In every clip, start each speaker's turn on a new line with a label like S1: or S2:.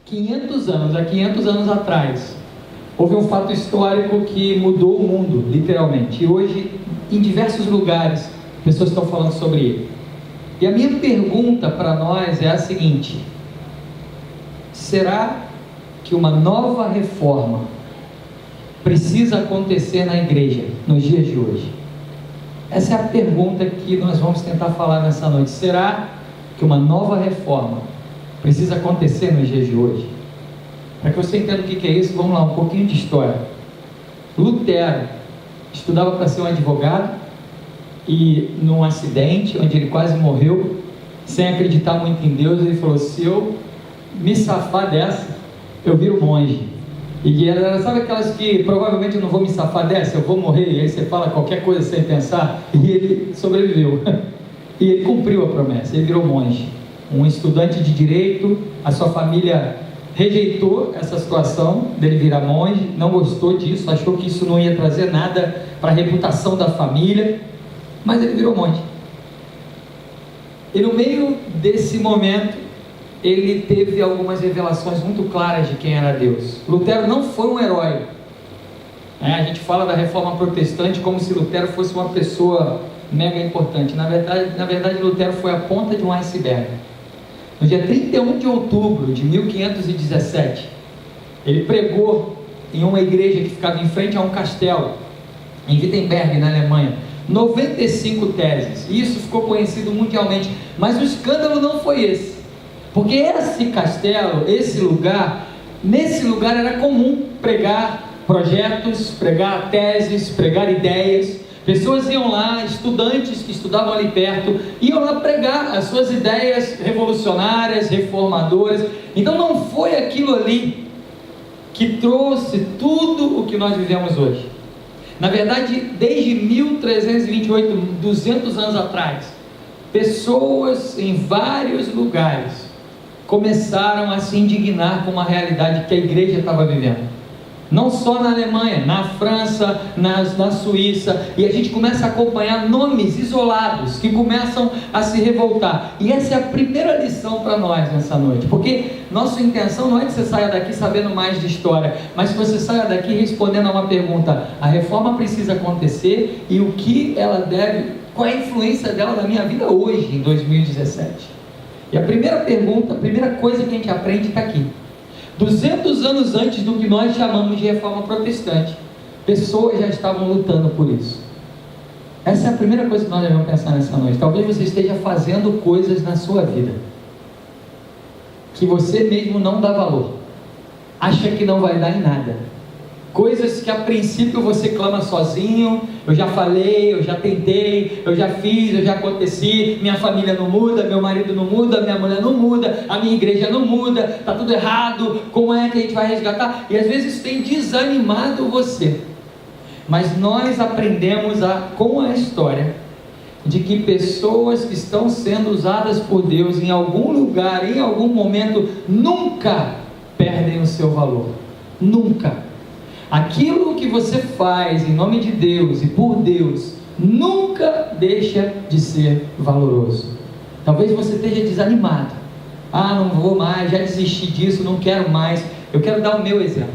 S1: 500 anos, há 500 anos atrás, houve um fato histórico que mudou o mundo, literalmente. E hoje, em diversos lugares, pessoas estão falando sobre ele. E a minha pergunta para nós é a seguinte: será que uma nova reforma precisa acontecer na igreja nos dias de hoje? Essa é a pergunta que nós vamos tentar falar nessa noite. Será que uma nova reforma precisa acontecer nos dias de hoje? Para que você entenda o que é isso, vamos lá, um pouquinho de história. Lutero estudava para ser um advogado, e num acidente onde ele quase morreu, sem acreditar muito em Deus, ele falou: se eu me safar dessa, eu viro monge. E era, sabe aquelas que provavelmente eu não vou me safar dessa, eu vou morrer, e aí você fala qualquer coisa sem pensar, e ele sobreviveu. E ele cumpriu a promessa, ele virou monge, um estudante de direito. A sua família rejeitou essa situação dele virar monge, não gostou disso, achou que isso não ia trazer nada para a reputação da família, mas ele virou monge. E no meio desse momento, ele teve algumas revelações muito claras de quem era Deus. Lutero não foi um herói. A gente fala da reforma protestante como se Lutero fosse uma pessoa mega importante. Na verdade, Lutero foi a ponta de um iceberg. No dia 31 de outubro de 1517, ele pregou em uma igreja que ficava em frente a um castelo, em Wittenberg, na Alemanha, 95 teses. Isso ficou conhecido mundialmente. Mas o escândalo não foi esse, porque esse castelo, esse lugar, nesse lugar era comum pregar projetos, pregar teses, pregar ideias. Pessoas iam lá, estudantes que estudavam ali perto, iam lá pregar as suas ideias revolucionárias, reformadoras. Então não foi aquilo ali que trouxe tudo o que nós vivemos hoje. Na verdade, desde 1328, 200 anos atrás, pessoas em vários lugares começaram a se indignar com uma realidade que a igreja estava vivendo. Não só na Alemanha, na França, na Suíça, e a gente começa a acompanhar nomes isolados que começam a se revoltar. E essa é a primeira lição para nós nessa noite, porque nossa intenção não é que você saia daqui sabendo mais de história, mas que você saia daqui respondendo a uma pergunta: a reforma precisa acontecer, e o que ela deve, qual é a influência dela na minha vida hoje, em 2017? E a primeira pergunta, a primeira coisa que a gente aprende está aqui. 200 anos antes do que nós chamamos de reforma protestante, pessoas já estavam lutando por isso. Essa é a primeira coisa que nós devemos pensar nessa noite. Talvez você esteja fazendo coisas na sua vida que você mesmo não dá valor, acha que não vai dar em nada. Coisas que a princípio você clama sozinho: eu já falei, eu já tentei, eu já fiz, eu já aconteci, minha família não muda, meu marido não muda, minha mulher não muda, a minha igreja não muda, está tudo errado, como é que a gente vai resgatar? E às vezes isso tem desanimado você. Mas nós aprendemos com a história de que pessoas que estão sendo usadas por Deus em algum lugar, em algum momento, nunca perdem o seu valor. Nunca. Aquilo que você faz em nome de Deus e por Deus nunca deixa de ser valoroso. Talvez você esteja desanimado: não vou mais, já desisti disso, não quero mais. Eu quero dar o meu exemplo.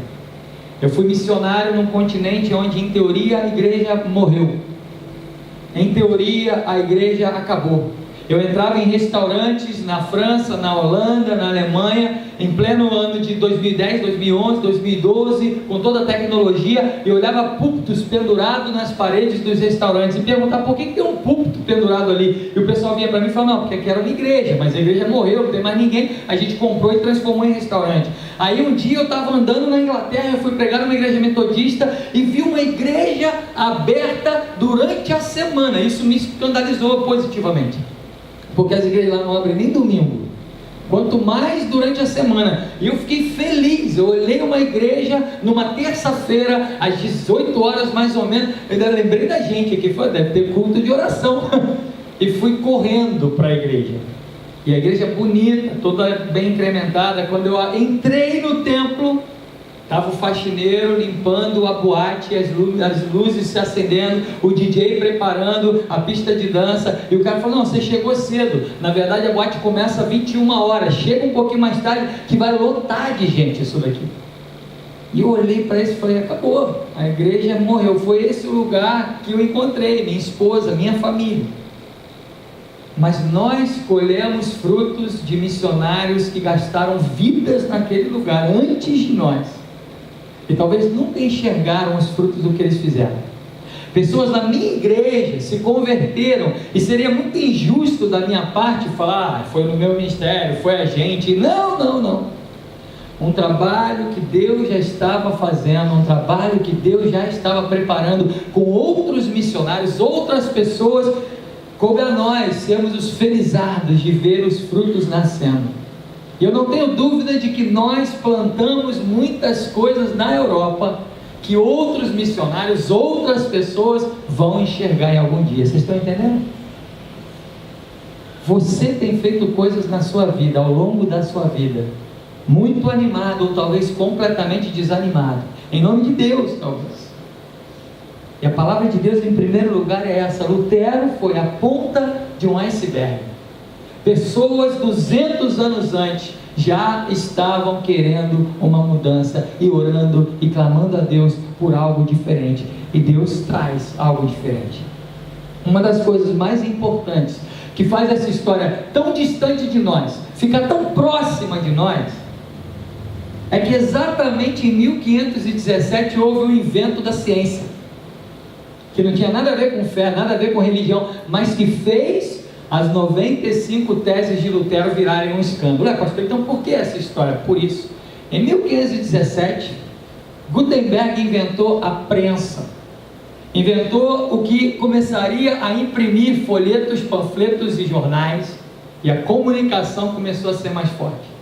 S1: Eu fui missionário num continente onde em teoria a igreja morreu, em teoria a igreja acabou. Eu entrava em restaurantes na França, na Holanda, na Alemanha, em pleno ano de 2010, 2011, 2012, com toda a tecnologia, e olhava púlpitos pendurados nas paredes dos restaurantes, e perguntava: por que tem um púlpito pendurado ali? E o pessoal vinha para mim e falava: não, porque aqui era uma igreja, mas a igreja morreu, não tem mais ninguém, a gente comprou e transformou em restaurante. Aí um dia eu estava andando na Inglaterra, eu fui pregar numa igreja metodista, e vi uma igreja aberta durante a semana. Isso me escandalizou positivamente, porque as igrejas lá não abrem nem domingo, quanto mais durante a semana. E eu fiquei feliz. Eu olhei uma igreja numa terça-feira, às 18 horas mais ou menos. Eu ainda lembrei da gente aqui, deve ter culto de oração. E fui correndo para a igreja. E a igreja bonita, toda bem incrementada. Quando eu entrei no templo, Estava o faxineiro limpando a boate, as luzes se acendendo, o DJ preparando a pista de dança, e o cara falou: não, você chegou cedo, na verdade a boate começa às 21 horas, chega um pouquinho mais tarde que vai lotar de gente isso daqui. E eu olhei para isso e falei: acabou, a igreja morreu. Foi esse o lugar que eu encontrei, minha esposa, minha família. Mas nós colhemos frutos de missionários que gastaram vidas naquele lugar antes de nós, e talvez nunca enxergaram os frutos do que eles fizeram. Pessoas na minha igreja se converteram, e seria muito injusto da minha parte falar: foi no meu ministério, foi a gente. Não. Um trabalho que Deus já estava fazendo, um trabalho que Deus já estava preparando com outros missionários, outras pessoas. Coube a nós sermos os felizados de ver os frutos nascendo. E eu não tenho dúvida de que nós plantamos muitas coisas na Europa que outros missionários, outras pessoas vão enxergar em algum dia. Vocês estão entendendo? Você tem feito coisas na sua vida, ao longo da sua vida, muito animado ou talvez completamente desanimado, em nome de Deus talvez. E a palavra de Deus em primeiro lugar é essa: Lutero foi a ponta de um iceberg. Pessoas 200 anos antes já estavam querendo uma mudança, e orando e clamando a Deus por algo diferente, e Deus traz algo diferente. Uma das coisas mais importantes que faz essa história tão distante de nós ficar tão próxima de nós é que exatamente em 1517 houve o invento da ciência, que não tinha nada a ver com fé, nada a ver com religião, mas que fez as 95 teses de Lutero virarem um escândalo. Pastor, então por que essa história? Por isso, em 1517, Gutenberg inventou a prensa, inventou o que começaria a imprimir folhetos, panfletos e jornais, e a comunicação começou a ser mais forte.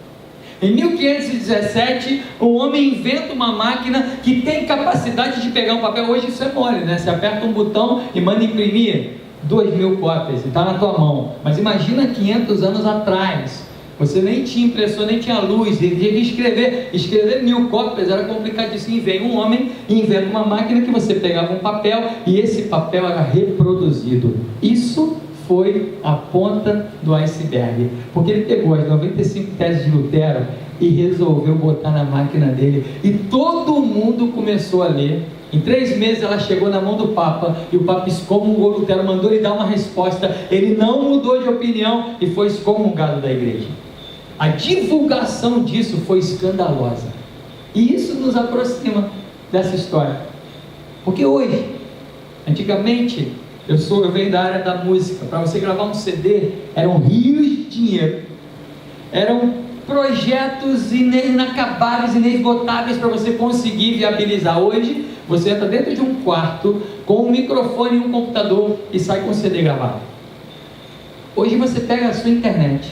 S1: Em 1517, um homem inventa uma máquina que tem capacidade de pegar um papel. Hoje isso é mole, né? Você aperta um botão e manda imprimir 2.000 cópias e está na tua mão. Mas imagina 500 anos atrás, você nem tinha impressora, nem tinha luz, tinha que escrever 1.000 cópias, era complicadíssimo. Vem um homem e inventa uma máquina que você pegava um papel e esse papel era reproduzido. Isso foi a ponta do iceberg, porque ele pegou as 95 teses de Lutero e resolveu botar na máquina dele, e todo mundo começou a ler. Em 3 meses ela chegou na mão do Papa, e o Papa excomungou Lutero, mandou ele dar uma resposta. Ele não mudou de opinião e foi excomungado da igreja. A divulgação disso foi escandalosa, e isso nos aproxima dessa história, porque hoje, antigamente, eu venho da área da música. Para você gravar um CD, eram rios de dinheiro, eram projetos inacabados, inesgotáveis para você conseguir viabilizar. Hoje, você entra dentro de um quarto com um microfone e um computador e sai com o CD gravado. Hoje você pega a sua internet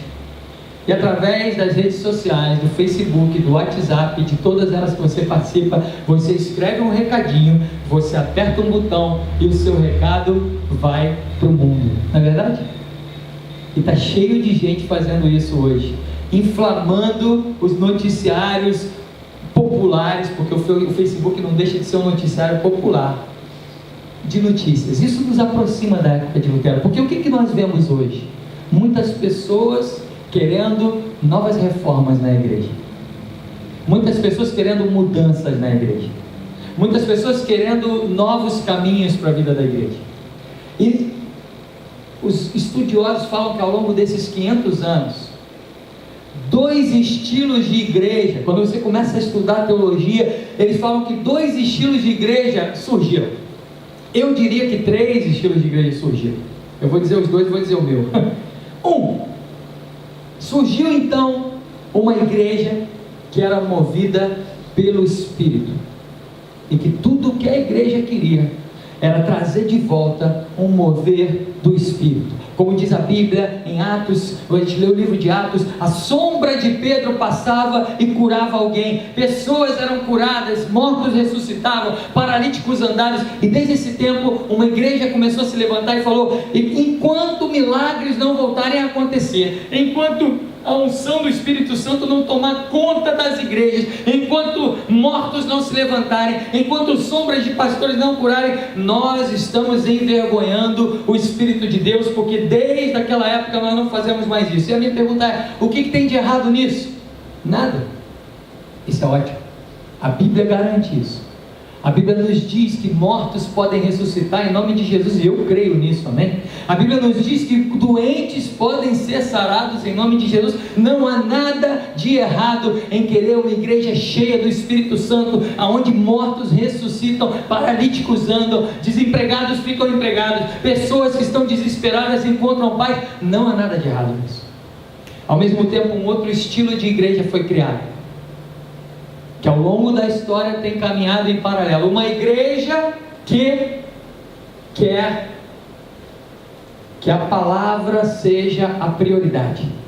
S1: e através das redes sociais, do Facebook, do WhatsApp, de todas elas que você participa, você escreve um recadinho, você aperta um botão e o seu recado vai para o mundo, não é verdade? E está cheio de gente fazendo isso hoje, inflamando os noticiários populares, porque o Facebook não deixa de ser um noticiário popular de notícias. Isso nos aproxima da época de Lutero, porque o que nós vemos hoje? Muitas pessoas querendo novas reformas na igreja, muitas pessoas querendo mudanças na igreja, muitas pessoas querendo novos caminhos para a vida da igreja. E os estudiosos falam que ao longo desses 500 anos, 2 estilos de igreja, quando você começa a estudar teologia, eles falam que 2 estilos de igreja surgiram. Eu diria que 3 estilos de igreja surgiram. Eu vou dizer os 2 e vou dizer o meu. Surgiu então uma igreja que era movida pelo Espírito, e que tudo que a igreja queria era trazer de volta um mover do Espírito. Como diz a Bíblia em Atos, a gente lê o livro de Atos, a sombra de Pedro passava e curava alguém, pessoas eram curadas, mortos ressuscitavam, paralíticos andavam, e desde esse tempo uma igreja começou a se levantar e falou: enquanto milagres não voltarem a acontecer, enquanto a unção do Espírito Santo não tomar conta das igrejas, enquanto mortos não se levantarem, enquanto sombras de pastores não curarem, nós estamos envergonhando o Espírito de Deus, porque desde aquela época nós não fazemos mais isso. E a minha pergunta é: o que tem de errado nisso? Nada. Isso é ótimo. A Bíblia garante isso. A Bíblia nos diz que mortos podem ressuscitar em nome de Jesus, e eu creio nisso, amém? A Bíblia nos diz que doentes podem ser sarados em nome de Jesus. Não há nada de errado em querer uma igreja cheia do Espírito Santo, onde mortos ressuscitam, paralíticos andam, desempregados ficam empregados, pessoas que estão desesperadas encontram paz. Não há nada de errado nisso. Ao mesmo tempo, um outro estilo de igreja foi criado, que ao longo da história tem caminhado em paralelo. Uma igreja que quer que a palavra seja a prioridade.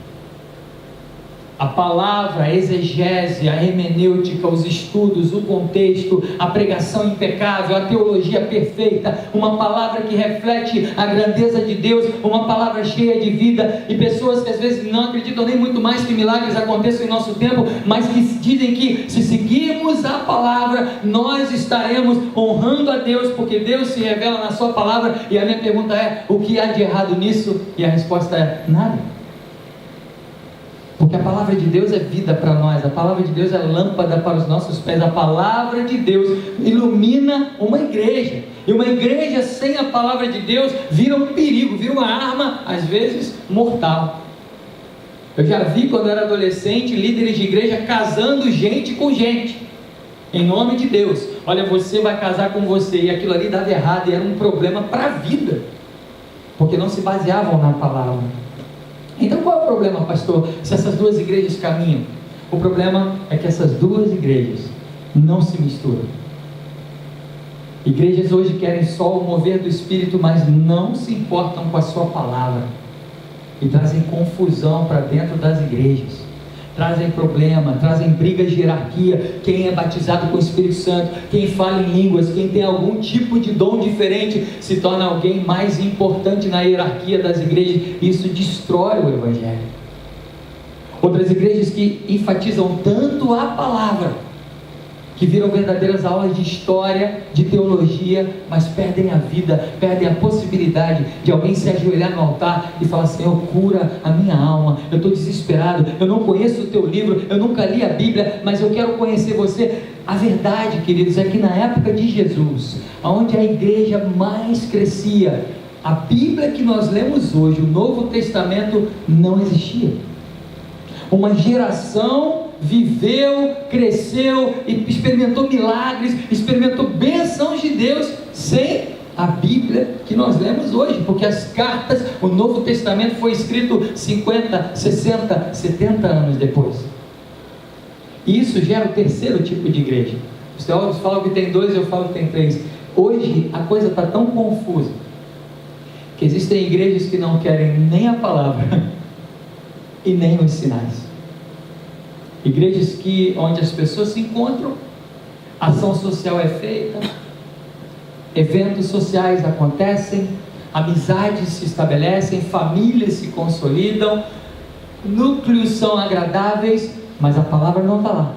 S1: A palavra, a exegese, a hermenêutica, os estudos, o contexto, a pregação impecável, a teologia perfeita, uma palavra que reflete a grandeza de Deus, uma palavra cheia de vida, e pessoas que às vezes não acreditam nem muito mais que milagres aconteçam em nosso tempo, mas que dizem que se seguirmos a palavra, nós estaremos honrando a Deus, porque Deus se revela na sua palavra. E a minha pergunta é: o que há de errado nisso? E a resposta é: nada. Porque a palavra de Deus é vida para nós, a palavra de Deus é lâmpada para os nossos pés, a palavra de Deus ilumina uma igreja, e uma igreja sem a palavra de Deus vira um perigo, vira uma arma, às vezes mortal. Eu já vi, quando eu era adolescente, líderes de igreja casando gente com gente, em nome de Deus. Olha, você vai casar com você, e aquilo ali dava errado, e era um problema para a vida, porque não se baseavam na palavra. Então qual é o problema, pastor, se essas duas igrejas caminham? O problema é que essas duas igrejas não se misturam. Igrejas hoje querem só o mover do Espírito, mas não se importam com a sua palavra, e trazem confusão para dentro das igrejas, trazem problema, trazem brigas de hierarquia. Quem é batizado com o Espírito Santo, quem fala em línguas, quem tem algum tipo de dom diferente, se torna alguém mais importante na hierarquia das igrejas. Isso destrói o Evangelho. Outras igrejas que enfatizam tanto a palavra, que viram verdadeiras aulas de história, de teologia, mas perdem a vida, perdem a possibilidade de alguém se ajoelhar no altar e falar: Senhor, cura a minha alma, eu estou desesperado, eu não conheço o teu livro, eu nunca li a Bíblia, mas eu quero conhecer você. A verdade, queridos, é que na época de Jesus, onde a igreja mais crescia, a Bíblia que nós lemos hoje, o Novo Testamento, não existia. Uma geração viveu, cresceu e experimentou milagres, experimentou bênçãos de Deus sem a Bíblia que nós lemos hoje, porque as cartas, o Novo Testamento foi escrito 50, 60, 70 anos depois. E isso gera o terceiro tipo de igreja. Os teólogos falam que tem dois, eu falo que tem três. Hoje a coisa está tão confusa que existem igrejas que não querem nem a palavra e nem os sinais. Igrejas onde as pessoas se encontram, ação social é feita, eventos sociais acontecem, amizades se estabelecem, famílias se consolidam, núcleos são agradáveis, mas a palavra não está lá,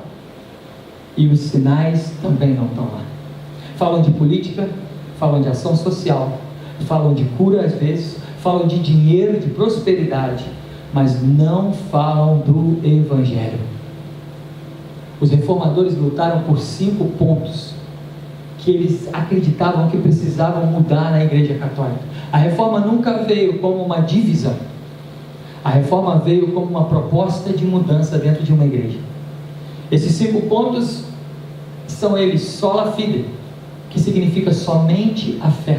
S1: e os sinais também não estão lá. Falam de política, falam de ação social, falam de cura às vezes, falam de dinheiro, de prosperidade, mas não falam do Evangelho. Os reformadores lutaram por 5 pontos que eles acreditavam que precisavam mudar na Igreja Católica. A reforma nunca veio como uma divisão, a reforma veio como uma proposta de mudança dentro de uma igreja. Esses 5 pontos são eles: sola fide, que significa somente a fé.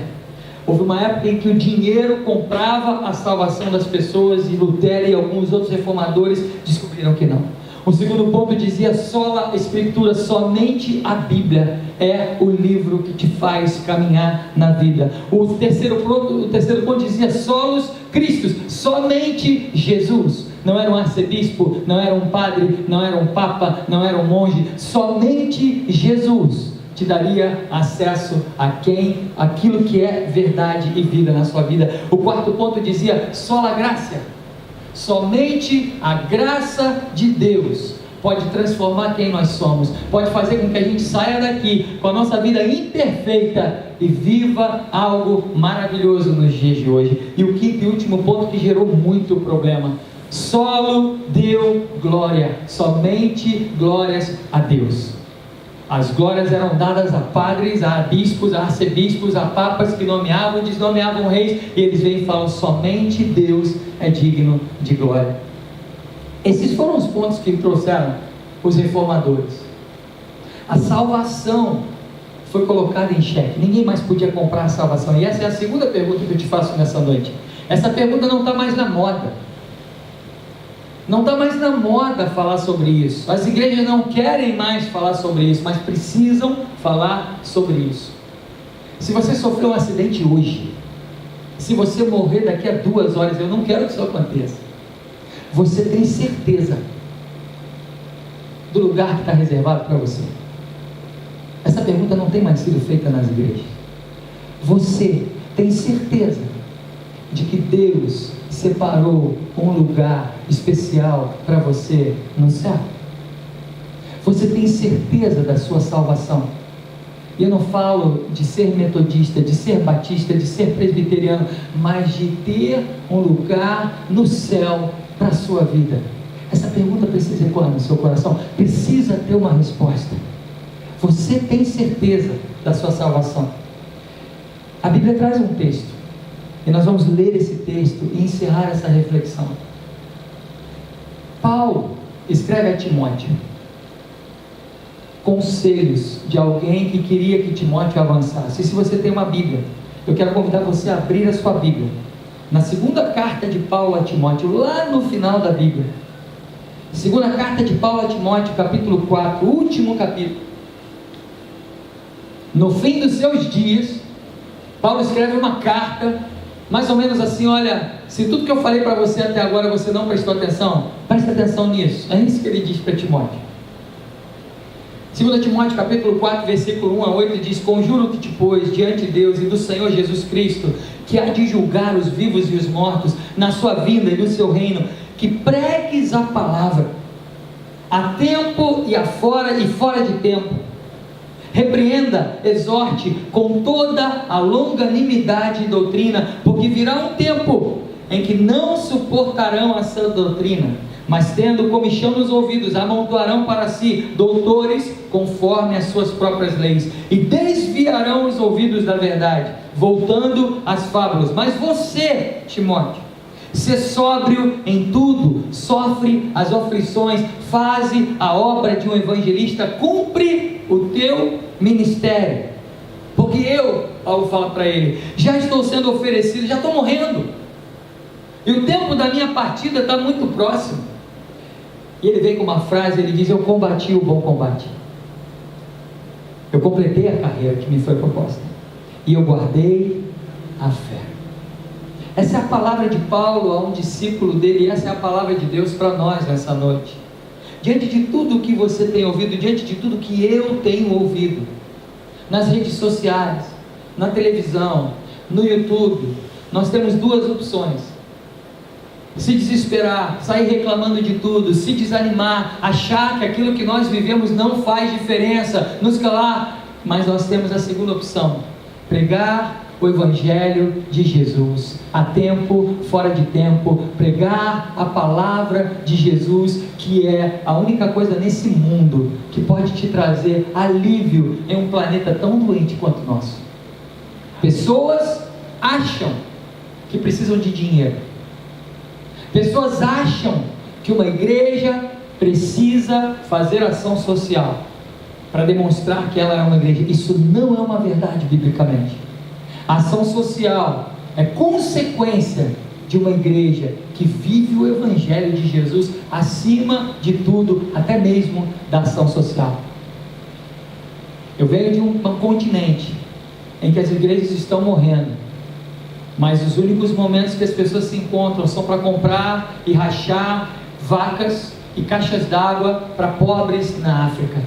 S1: Houve uma época em que o dinheiro comprava a salvação das pessoas, e Lutero e alguns outros reformadores descobriram que não. O segundo ponto dizia: sola escritura, somente a Bíblia é o livro que te faz caminhar na vida. O terceiro ponto dizia: solos Christus, somente Jesus. Não era um arcebispo, não era um padre, não era um papa, não era um monge, somente Jesus te daria acesso a aquilo que é verdade e vida na sua vida. O quarto ponto dizia: sola gracia, somente a graça de Deus pode transformar quem nós somos, pode fazer com que a gente saia daqui com a nossa vida imperfeita e viva algo maravilhoso nos dias de hoje. E o quinto e último ponto que gerou muito problema: solo deu glória, somente glórias a Deus. As glórias eram dadas a padres, a bispos, a arcebispos, a papas que nomeavam e desnomeavam reis, e eles vêm e falam: somente Deus é digno de glória. Esses foram os pontos que trouxeram os reformadores. A salvação foi colocada em xeque, ninguém mais podia comprar a salvação. E essa é a segunda pergunta que eu te faço nessa noite. Essa pergunta não está mais na moda. Não está mais na moda falar sobre isso. As igrejas não querem mais falar sobre isso, mas precisam falar sobre isso. Se você sofreu um acidente hoje, se você morrer daqui a 2 horas, eu não quero que isso aconteça, você tem certeza do lugar que está reservado para você? Essa pergunta não tem mais sido feita nas igrejas. Você tem certeza de que Deus separou um lugar especial para você no céu? Você tem certeza da sua salvação? E eu não falo de ser metodista, de ser batista, de ser presbiteriano, mas de ter um lugar no céu para a sua vida. Essa pergunta precisa ecoar no seu coração, precisa ter uma resposta. Você tem certeza da sua salvação? A Bíblia traz um texto, e nós vamos ler esse texto e encerrar essa reflexão. Paulo escreve a Timóteo conselhos de alguém que queria que Timóteo avançasse. E se você tem uma Bíblia, eu quero convidar você a abrir a sua Bíblia na segunda carta de Paulo a Timóteo, lá no final da Bíblia. Segunda carta de Paulo a Timóteo, capítulo 4, último capítulo. No fim dos seus dias, Paulo escreve uma carta mais ou menos assim: olha, se tudo que eu falei para você até agora você não prestou atenção, presta atenção nisso. É isso que ele diz para Timóteo. 2 Timóteo capítulo 4, versículo 1 a 8 diz: conjuro-te, pois, diante de Deus e do Senhor Jesus Cristo, que há de julgar os vivos e os mortos na sua vinda e no seu reino, que pregues a palavra a tempo e fora de tempo. Repreenda, exorte com toda a longanimidade e doutrina, porque virá um tempo em que não suportarão a sã doutrina, mas tendo comichão nos ouvidos, amontoarão para si doutores conforme as suas próprias leis, e desviarão os ouvidos da verdade, voltando às fábulas. Mas você, Timóteo, ser sóbrio em tudo, sofre as aflições, faze a obra de um evangelista, cumpre o teu ministério, porque eu, Paulo fala para ele, já estou sendo oferecido, já estou morrendo, e o tempo da minha partida está muito próximo. E ele vem com uma frase, ele diz: eu combati o bom combate, eu completei a carreira que me foi proposta, e eu guardei a fé. Essa é a palavra de Paulo a um discípulo dele, e essa é a palavra de Deus para nós nessa noite. Diante de tudo que você tem ouvido, diante de tudo que eu tenho ouvido, nas redes sociais, na televisão, no YouTube, nós temos 2 opções: se desesperar, sair reclamando de tudo, se desanimar, achar que aquilo que nós vivemos não faz diferença, nos calar. Mas nós temos a segunda opção: pregar o Evangelho de Jesus, a tempo, fora de tempo, pregar a palavra de Jesus, que é a única coisa nesse mundo que pode te trazer alívio em um planeta tão doente quanto o nosso. Pessoas acham que precisam de dinheiro, pessoas acham que uma igreja precisa fazer ação social para demonstrar que ela é uma igreja. Isso não é uma verdade biblicamente. A ação social é consequência de uma igreja que vive o Evangelho de Jesus acima de tudo, até mesmo da ação social. Eu venho de um continente em que as igrejas estão morrendo, mas os únicos momentos que as pessoas se encontram são para comprar e rachar vacas e caixas d'água para pobres na África.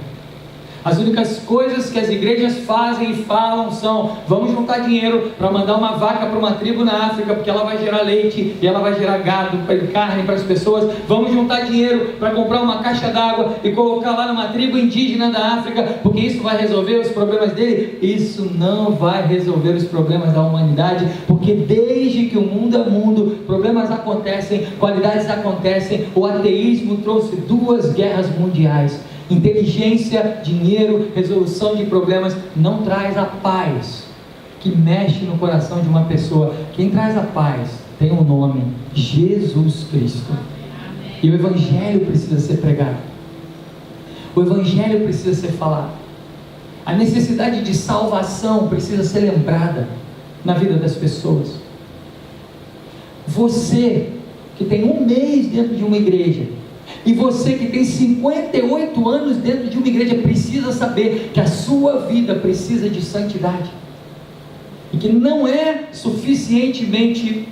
S1: As únicas coisas que as igrejas fazem e falam são: vamos juntar dinheiro para mandar uma vaca para uma tribo na África, porque ela vai gerar leite e ela vai gerar gado, carne para as pessoas. Vamos juntar dinheiro para comprar uma caixa d'água e colocar lá numa tribo indígena da África, porque isso vai resolver os problemas dele. Isso não vai resolver os problemas da humanidade, porque desde que o mundo é mundo, problemas acontecem, qualidades acontecem. O ateísmo trouxe 2 guerras mundiais. Inteligência, dinheiro, resolução de problemas não traz a paz que mexe no coração de uma pessoa. Quem traz a paz tem um nome: Jesus Cristo. E o Evangelho precisa ser pregado, o Evangelho precisa ser falado. A necessidade de salvação precisa ser lembrada na vida das pessoas. Você que tem 1 mês dentro de uma igreja, e você que tem 58 anos dentro de uma igreja, precisa saber que a sua vida precisa de santidade, e que não é suficientemente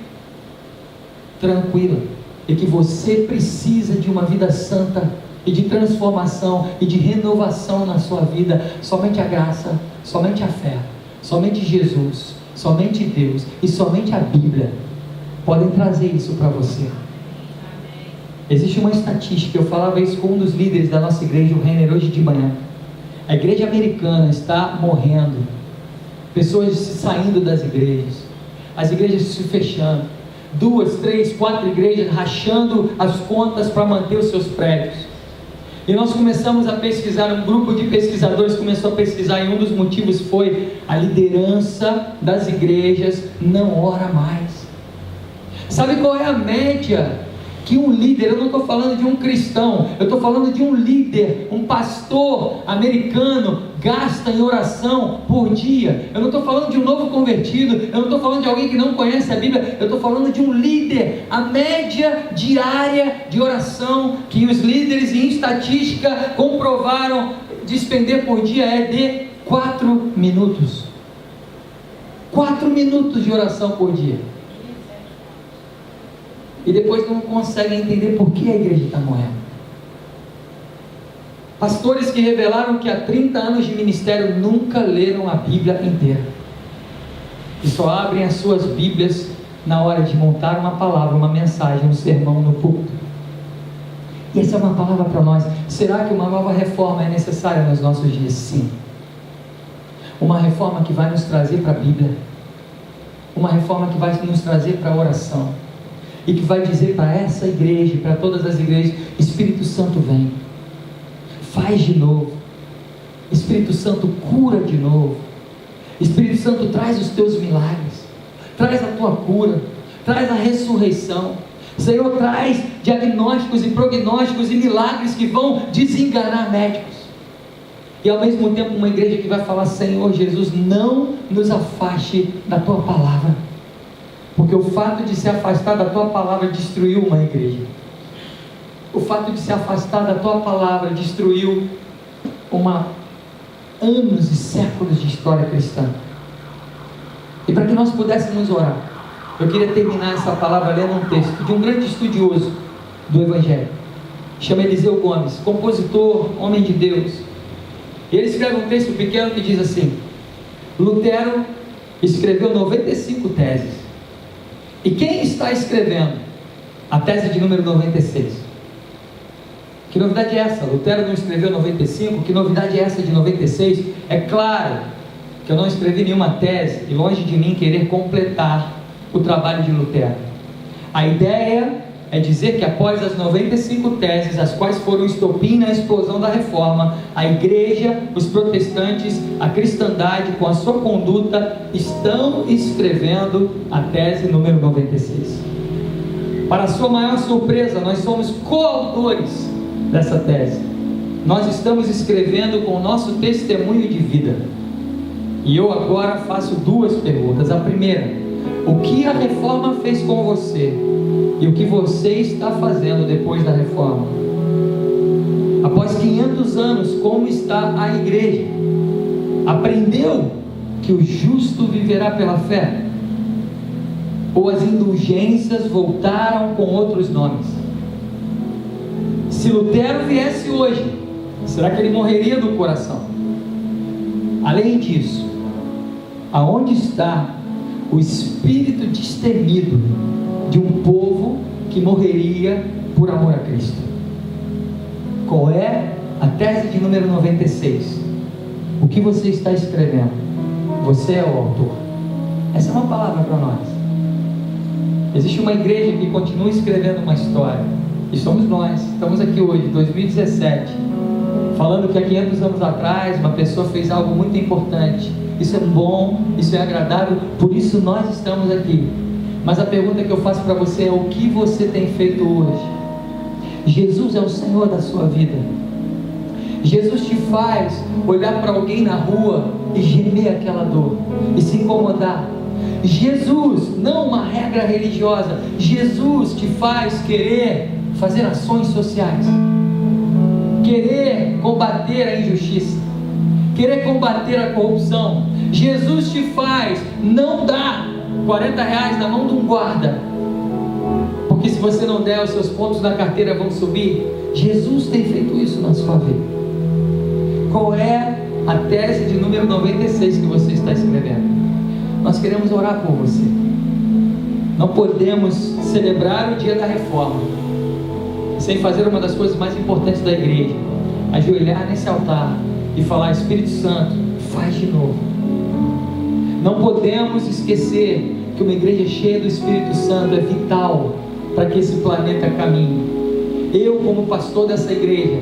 S1: tranquila, e que você precisa de uma vida santa, e de transformação, e de renovação na sua vida. Somente a graça, somente a fé, somente Jesus, somente Deus e somente a Bíblia podem trazer isso para você. Existe uma estatística, eu falava isso com um dos líderes da nossa igreja, o Renner, hoje de manhã. A igreja americana está morrendo, pessoas saindo das igrejas, as igrejas se fechando, 2, 3, 4 igrejas rachando as contas para manter os seus prédios. E nós começamos a pesquisar, um grupo de pesquisadores começou a pesquisar, e um dos motivos foi: a liderança das igrejas não ora mais. Sabe qual é a média que um líder, eu não estou falando de um cristão, eu estou falando de um líder, um pastor americano, gasta em oração por dia? Eu não estou falando de um novo convertido, eu não estou falando de alguém que não conhece a Bíblia, eu estou falando de um líder. A média diária de oração que os líderes em estatística comprovaram despender por dia é de 4 minutos. 4 minutos de oração por dia. E depois não conseguem entender por que a igreja está morrendo. Pastores que revelaram que há 30 anos de ministério nunca leram a Bíblia inteira, e só abrem as suas Bíblias na hora de montar uma palavra, uma mensagem, um sermão no púlpito. E essa é uma palavra para nós. Será que uma nova reforma é necessária nos nossos dias? Sim. Uma reforma que vai nos trazer para a Bíblia, uma reforma que vai nos trazer para a oração, e que vai dizer para essa igreja, para todas as igrejas: Espírito Santo vem, faz de novo, Espírito Santo cura de novo, Espírito Santo traz os teus milagres, traz a tua cura, traz a ressurreição. Senhor, traz diagnósticos e prognósticos e milagres que vão desenganar médicos. E ao mesmo tempo uma igreja que vai falar: Senhor Jesus, não nos afaste da tua palavra, porque o fato de se afastar da tua palavra destruiu uma igreja. O fato de se afastar da tua palavra destruiu anos e séculos de história cristã. E para que nós pudéssemos orar, eu queria terminar essa palavra lendo um texto de um grande estudioso do Evangelho, chama Eliseu Gomes, compositor, homem de Deus. E ele escreve um texto pequeno que diz assim: Lutero escreveu 95 teses. E quem está escrevendo a tese de número 96? Que novidade é essa? Lutero não escreveu 95, que novidade é essa de 96? É claro que eu não escrevi nenhuma tese, e longe de mim querer completar o trabalho de Lutero. A ideia é dizer que após as 95 teses, as quais foram o estopim na explosão da reforma, a igreja, os protestantes, a cristandade, com a sua conduta, estão escrevendo a tese número 96. Para a sua maior surpresa, nós somos coautores dessa tese. Nós estamos escrevendo com o nosso testemunho de vida. E eu agora faço 2 perguntas. A primeira: o que a reforma fez com você? E o que você está fazendo depois da reforma? Após 500 anos, como está a igreja? Aprendeu que o justo viverá pela fé? Ou as indulgências voltaram com outros nomes? Se Lutero viesse hoje, será que ele morreria do coração? Além disso, aonde está o espírito destemido de um povo que morreria por amor a Cristo? Qual é a tese de número 96? O que você está escrevendo? Você é o autor. Essa é uma palavra para nós. Existe uma igreja que continua escrevendo uma história, e somos nós. Estamos aqui hoje, 2017, falando que há 500 anos atrás uma pessoa fez algo muito importante. Isso é bom, isso é agradável, por isso nós estamos aqui. Mas a pergunta que eu faço para você é: o que você tem feito hoje? Jesus é o Senhor da sua vida. Jesus te faz olhar para alguém na rua e gemer aquela dor, e se incomodar. Jesus, não uma regra religiosa, Jesus te faz querer fazer ações sociais, querer combater a injustiça, querer combater a corrupção. Jesus te faz não dar R$40 na mão de um guarda, porque se você não der, os seus pontos na carteira vão subir. Jesus tem feito isso na sua vida. Qual é a tese de número 96 que você está escrevendo? Nós queremos orar por você. Não podemos celebrar o dia da reforma sem fazer uma das coisas mais importantes da igreja: ajoelhar nesse altar e falar: Espírito Santo, faz de novo. Não podemos esquecer que uma igreja cheia do Espírito Santo é vital para que esse planeta caminhe. Eu, como pastor dessa igreja,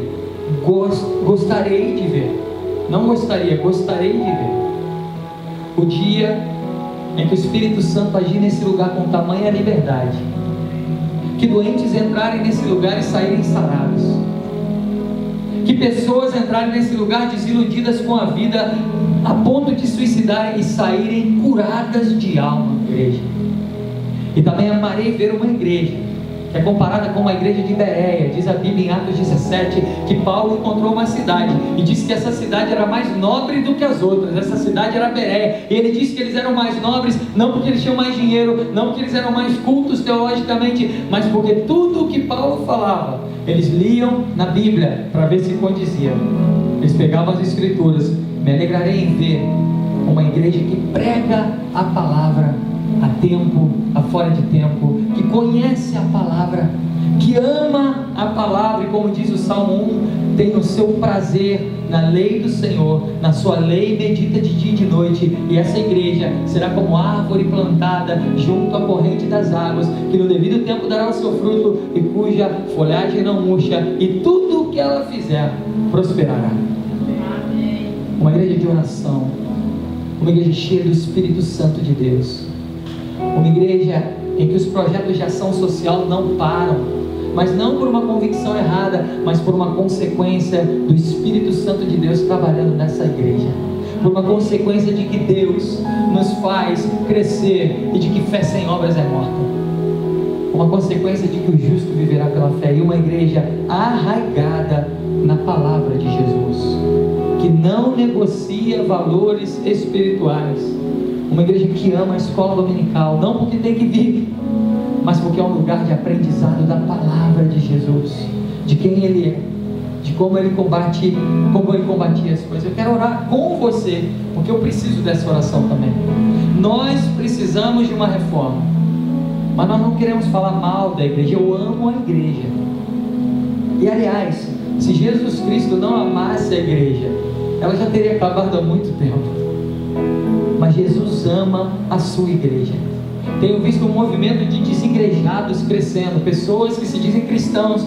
S1: gostaria de ver o dia em que o Espírito Santo agir nesse lugar com tamanha liberdade, que doentes entrarem nesse lugar e saírem sarados, que pessoas entrarem nesse lugar desiludidas com a vida, a ponto de suicidarem e saírem curadas de alma, igreja. E também amarei ver uma igreja que é comparada com uma igreja de Bereia. Diz a Bíblia em Atos 17 que Paulo encontrou uma cidade e disse que essa cidade era mais nobre do que as outras. Essa cidade era Bereia, e ele disse que eles eram mais nobres não porque eles tinham mais dinheiro, não porque eles eram mais cultos teologicamente, mas porque tudo o que Paulo falava eles liam na Bíblia para ver se condizia. Eles pegavam as escrituras. Me alegrarei em ver uma igreja que prega a palavra a tempo, a fora de tempo, que conhece a palavra, que ama a palavra, e como diz o Salmo 1, tem o seu prazer na lei do Senhor, na sua lei medita de dia e de noite. E essa igreja será como árvore plantada junto à corrente das águas, que no devido tempo dará o seu fruto, e cuja folhagem não murcha, e tudo o que ela fizer prosperará. Uma igreja de oração, uma igreja cheia do Espírito Santo de Deus, uma igreja em que os projetos de ação social não param, mas não por uma convicção errada, mas por uma consequência do Espírito Santo de Deus trabalhando nessa igreja, por uma consequência de que Deus nos faz crescer e de que fé sem obras é morta, uma consequência de que o justo viverá pela fé, e uma igreja arraigada na palavra de Jesus, que não negocia valores espirituais, uma igreja que ama a escola dominical, não porque tem que vir, mas porque é um lugar de aprendizado da palavra de Jesus, de quem Ele é, de como Ele combatia as coisas. Eu quero orar com você, porque eu preciso dessa oração também. Nós precisamos de uma reforma, mas nós não queremos falar mal da igreja. Eu amo a igreja, e aliás, se Jesus Cristo não amasse a igreja, ela já teria acabado há muito tempo. Mas Jesus ama a sua igreja. Tenho visto um movimento de desigrejados crescendo, pessoas que se dizem cristãs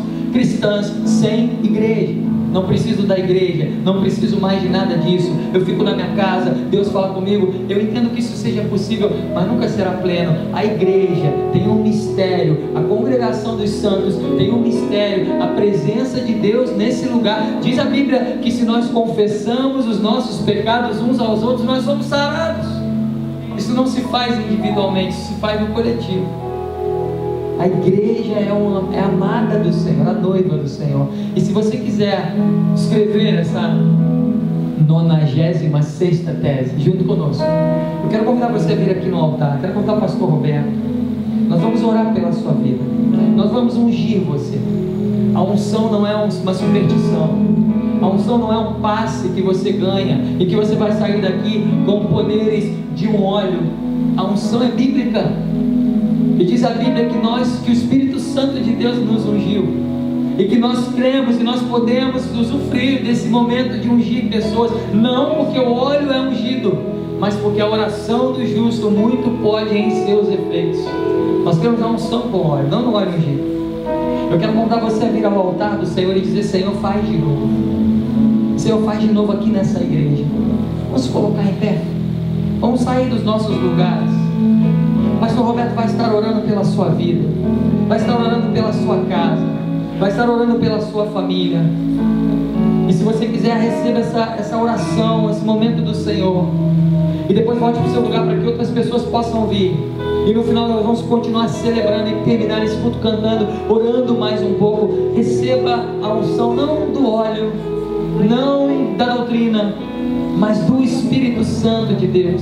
S1: sem igreja. Não preciso da igreja, não preciso mais de nada disso. Eu fico na minha casa, Deus fala comigo. Eu entendo que isso seja possível, mas nunca será pleno. A igreja tem um mistério, a congregação dos santos tem um mistério, a presença de Deus nesse lugar. Diz a Bíblia que se nós confessamos os nossos pecados uns aos outros, nós somos sarados. Isso não se faz individualmente, isso se faz no coletivo. A igreja é amada do Senhor, a noiva do Senhor. E se você quiser escrever essa 96ª tese junto conosco, eu quero convidar você a vir aqui no altar. Quero convidar o pastor Roberto. Nós vamos orar pela sua vida, nós vamos ungir você. A unção não é uma superstição. A unção não é um passe que você ganha e que você vai sair daqui com poderes de um óleo. A unção é bíblica. E diz a Bíblia que o Espírito Santo de Deus nos ungiu. E que nós cremos e nós podemos usufruir desse momento de ungir pessoas. Não porque o óleo é ungido, mas porque a oração do justo muito pode em seus efeitos. Nós queremos a unção com óleo, não no óleo ungido. Eu quero convidar você a vir ao altar do Senhor e dizer: Senhor, faz de novo. Senhor, faz de novo aqui nessa igreja. Vamos se colocar em pé. Vamos sair dos nossos lugares. Pastor Roberto vai estar orando pela sua vida, vai estar orando pela sua casa, vai estar orando pela sua família. E se você quiser, receba essa oração, esse momento do Senhor, e depois volte para o seu lugar para que outras pessoas possam vir. E no final nós vamos continuar celebrando e terminar esse culto cantando, orando mais um pouco. Receba a unção, não do óleo, não da doutrina, mas do Espírito Santo de Deus.